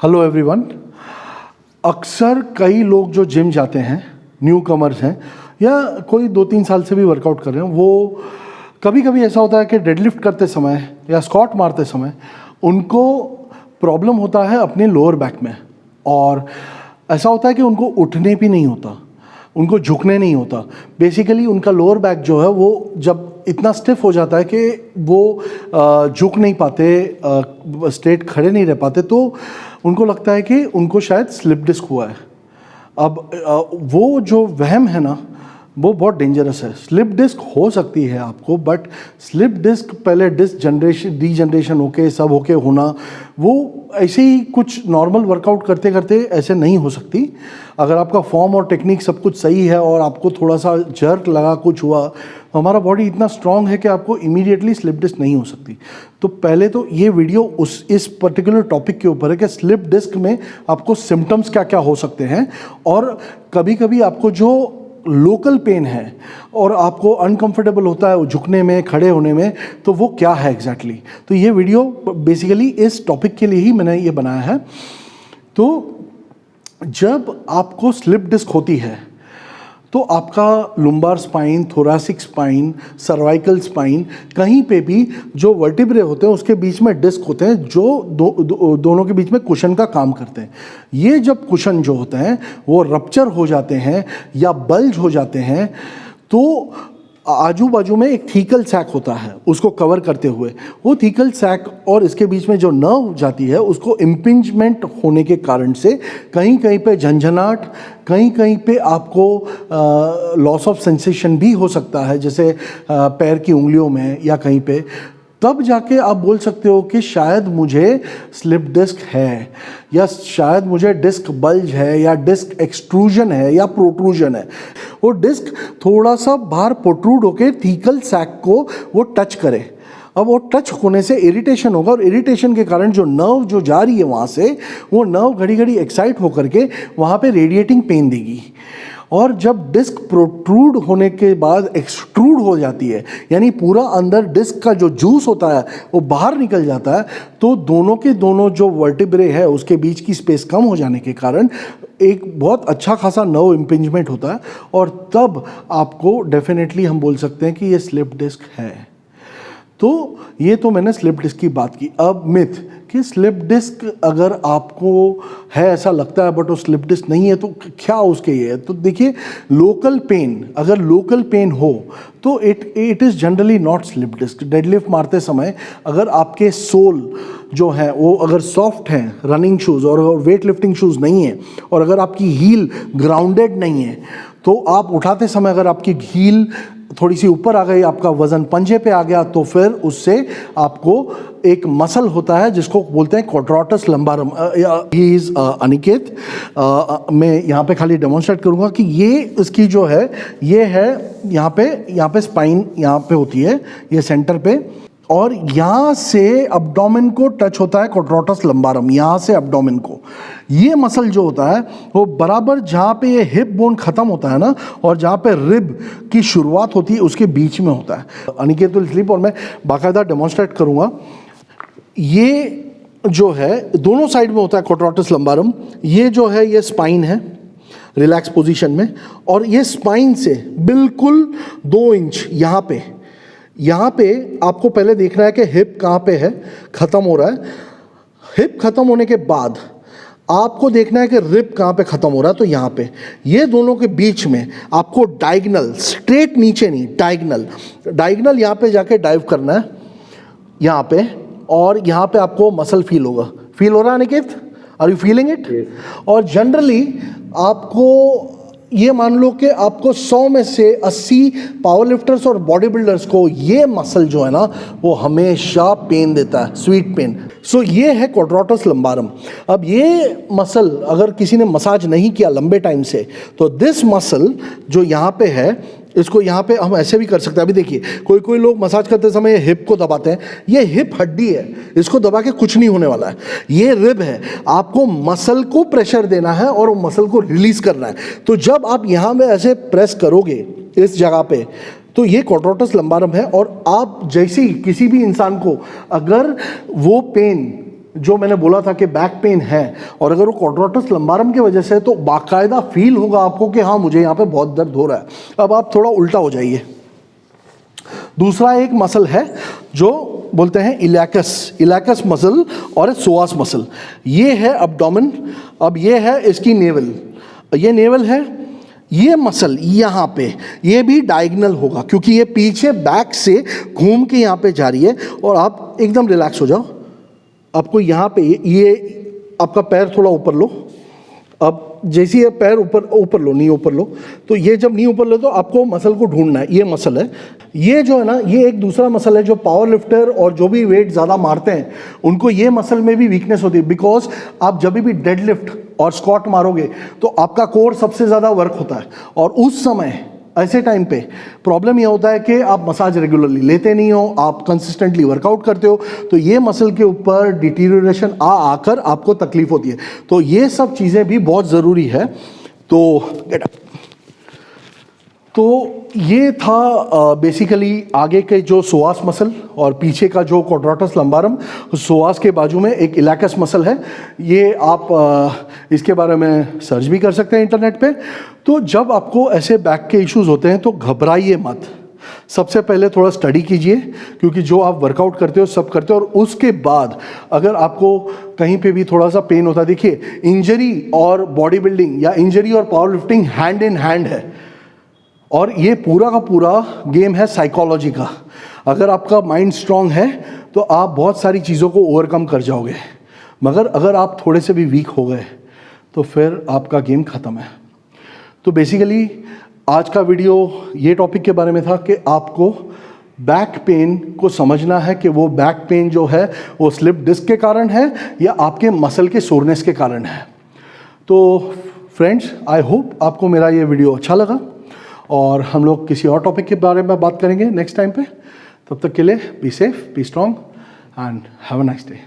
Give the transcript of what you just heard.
Hello everyone. अक्सर कई लोग जो जिम जाते हैं, न्यू कमर्स हैं या कोई 2-3 साल से भी वर्कआउट कर रहे हैं, वो कभी कभी ऐसा होता है कि डेडलिफ्ट करते समय या स्क्वाट मारते समय उनको प्रॉब्लम होता है अपने लोअर बैक में। और ऐसा होता है कि उनको उठने भी नहीं होता, उनको झुकने नहीं होता। बेसिकली उनका लोअर बैक जो है वो जब इतना स्टिफ हो जाता है कि वो झुक नहीं पाते, स्ट्रेट खड़े नहीं रह पाते, तो उनको लगता है कि उनको शायद स्लिप डिस्क हुआ है। अब वो जो वहम है ना, वो बहुत डेंजरस है। स्लिप डिस्क हो सकती है आपको, बट स्लिप डिस्क पहले डीजनरेशन होके सब होके होना, वो ऐसे ही कुछ नॉर्मल वर्कआउट करते करते ऐसे नहीं हो सकती। अगर आपका फॉर्म और टेक्निक सब कुछ सही है और आपको थोड़ा सा जर्क लगा, कुछ हुआ, हमारा बॉडी इतना स्ट्रांग है कि आपको इमीडिएटली स्लिप डिस्क नहीं हो सकती। तो पहले तो ये वीडियो इस पर्टिकुलर टॉपिक के ऊपर है कि स्लिप डिस्क में आपको सिम्टम्स क्या क्या हो सकते हैं, और कभी कभी आपको जो लोकल पेन है और आपको अनकंफर्टेबल होता है झुकने में, खड़े होने में, तो वो क्या है एग्जैक्टली। तो ये वीडियो बेसिकली इस टॉपिक के लिए ही मैंने ये बनाया है। तो जब आपको स्लिप डिस्क होती है तो आपका lumbar spine, thoracic spine, cervical spine, कहीं पे भी जो वर्टिब्रे होते हैं उसके बीच में डिस्क होते हैं जो दोनों के बीच में कुशन का काम करते हैं। ये जब कुशन जो होते हैं वो रप्चर हो जाते हैं या बल्ज हो जाते हैं, तो आजू बाजू में एक थीकल सैक होता है उसको कवर करते हुए। वो थीकल सैक और इसके बीच में जो नर्व जाती है उसको इम्पिंजमेंट होने के कारण से कहीं कहीं पे झंझनाहट, कहीं कहीं पे आपको लॉस ऑफ सेंसेशन भी हो सकता है, जैसे पैर की उंगलियों में या कहीं पे। तब जाके आप बोल सकते हो कि शायद मुझे स्लिप डिस्क है, या शायद मुझे डिस्क बल्ज है, या डिस्क एक्सट्रूजन है, या प्रोट्रूजन है। वो डिस्क थोड़ा सा बाहर प्रोट्रूड होकर थीकल सैक को वो टच करे। अब वो टच होने से इरिटेशन होगा, और इरिटेशन के कारण जो नर्व जो जा रही है वहाँ से, वो नर्व घड़ी घड़ी एक्साइट होकर के वहाँ पे रेडिएटिंग पेन देगी। और जब डिस्क प्रोट्रूड होने के बाद एक्सट्रूड हो जाती है, यानी पूरा अंदर डिस्क का जो जूस होता है वो बाहर निकल जाता है, तो दोनों के दोनों जो वर्टिब्रे है उसके बीच की स्पेस कम हो जाने के कारण एक बहुत अच्छा खासा नर्व इम्पिंजमेंट होता है, और तब आपको डेफिनेटली हम बोल सकते हैं कि ये स्लिप डिस्क है। तो ये तो मैंने स्लिप डिस्क की बात की। अब मिथ कि स्लिप डिस्क अगर आपको है, ऐसा लगता है बट वो स्लिप डिस्क नहीं है, तो क्या उसके ये है। तो देखिए, लोकल पेन, अगर लोकल पेन हो तो it is generally not slip disc. Deadlift मारते समय अगर आपके सोल जो है वो अगर सॉफ्ट हैं, रनिंग शूज़ और वेट लिफ्टिंग शूज़ नहीं है, और अगर आपकी हील ग्राउंडेड नहीं है, तो आप उठाते समय अगर आपकी हील थोड़ी सी ऊपर आ गई, आपका वजन पंजे पे आ गया, तो फिर उससे आपको एक मसल होता है जिसको बोलते हैं क्वाड्राटस लंबारम। He is Aniket. मैं यहाँ पे खाली डेमोन्स्ट्रेट करूँगा कि ये इसकी जो है, ये है यहाँ पे स्पाइन यहाँ पे होती है, ये सेंटर पे, और यहाँ से अब्डोमेन को टच होता है क्वाड्राटस लंबारम, यहाँ से अब्डोमेन को। ये मसल जो होता है वो बराबर जहाँ पे ये हिप बोन ख़त्म होता है ना, और जहाँ पे रिब की शुरुआत होती है उसके बीच में होता है। अनिकेत विल स्लीप, और मैं बाकायदा डेमोन्स्ट्रेट करूँगा। ये जो है दोनों साइड में होता है क्वाड्राटस लंबारम। ये जो है ये स्पाइन है रिलैक्स पोजीशन में, और ये स्पाइन से बिल्कुल 2 इंच यहाँ पे आपको पहले देखना है कि हिप कहाँ पे है, ख़त्म हो रहा है। हिप ख़त्म होने के बाद आपको देखना है कि रिब कहाँ पे ख़त्म हो रहा है, तो यहाँ पे ये दोनों के बीच में आपको डायगनल, स्ट्रेट नीचे नहीं, डायगनल यहाँ पे जाके डाइव करना है यहाँ पे, और यहाँ पे आपको मसल फील हो रहा है Niket? Are you feeling it? और जनरली आपको ये मान लो कि आपको 100 में से 80 पावर लिफ्टर्स और बॉडी बिल्डर्स को ये मसल जो है ना वो हमेशा पेन देता है, स्वीट पेन। सो ये है क्वाड्राटस लंबारम। अब ये मसल अगर किसी ने मसाज नहीं किया लंबे टाइम से, तो दिस मसल जो यहाँ पे है, इसको यहाँ पे हम ऐसे भी कर सकते हैं। अभी देखिए, कोई लोग मसाज करते समय हिप को दबाते हैं, ये हिप हड्डी है, इसको दबा के कुछ नहीं होने वाला है। ये रिब है, आपको मसल को प्रेशर देना है और वो मसल को रिलीज करना है। तो जब आप यहाँ में ऐसे प्रेस करोगे इस जगह पे, तो ये क्वाड्राटस लंबारम है। और आप जैसे ही किसी भी इंसान को अगर वो पेन जो मैंने बोला था कि बैक पेन है और अगर वो क्वाड्राटस लंबारम की वजह से है तो बाकायदा फील होगा आपको कि हाँ मुझे यहाँ पे बहुत दर्द हो रहा है। अब आप थोड़ा उल्टा हो जाइए। दूसरा एक मसल है जो बोलते हैं इलैकस मसल और सोआस मसल। ये है अब्डोमेन, अब ये है इसकी नेवल, ये नेवल है, ये मसल यहाँ पे ये भी डायगोनल होगा क्योंकि ये पीछे बैक से घूम के यहाँ पे जा रही है। और आप एकदम रिलैक्स हो जाओ, आपको यहाँ पे ये आपका पैर थोड़ा ऊपर लो, अब जैसे ये पैर ऊपर लो, नी ऊपर लो, तो ये जब नी ऊपर लो तो आपको मसल को ढूंढना है। ये मसल है, ये जो है ना ये एक दूसरा मसल है जो पावर लिफ्टर और जो भी वेट ज़्यादा मारते हैं उनको ये मसल में भी वीकनेस होती है। बिकॉज आप जब भी डेड लिफ्ट और स्क्वाट मारोगे तो आपका कोर सबसे ज़्यादा वर्क होता है और उस समय ऐसे टाइम पे प्रॉब्लम ये होता है कि आप मसाज रेगुलरली लेते नहीं हो, आप कंसिस्टेंटली वर्कआउट करते हो, तो ये मसल के ऊपर डिटीरियोरेशन आकर आपको तकलीफ होती है। तो ये सब चीज़ें भी बहुत ज़रूरी है। तो ये था बेसिकली आगे के जो सोआस मसल और पीछे का जो क्वाड्राटस लंबारम, सोआस के बाजू में एक इलैकस मसल है। ये आप इसके बारे में सर्च भी कर सकते हैं इंटरनेट पे। तो जब आपको ऐसे बैक के इश्यूज होते हैं तो घबराइए मत, सबसे पहले थोड़ा स्टडी कीजिए क्योंकि जो आप वर्कआउट करते हो सब करते हो। और उसके बाद अगर आपको कहीं पे भी थोड़ा सा पेन होता है, देखिए इंजरी और बॉडी बिल्डिंग या इंजरी और power lifting hand in hand है और ये पूरा का पूरा गेम है साइकोलॉजी का। अगर आपका माइंड स्ट्रांग है तो आप बहुत सारी चीज़ों को ओवरकम कर जाओगे, मगर अगर आप थोड़े से भी वीक हो गए तो फिर आपका गेम ख़त्म है। तो बेसिकली आज का वीडियो ये टॉपिक के बारे में था कि आपको बैक पेन को समझना है कि वो बैक पेन जो है वो स्लिप डिस्क के कारण है या आपके मसल के सोरनेस के कारण है। तो फ्रेंड्स, आई होप आपको मेरा ये वीडियो अच्छा लगा और हम लोग किसी और टॉपिक के बारे में बात करेंगे नेक्स्ट टाइम पे। तब तक के लिए be safe, B strong and have a nice day.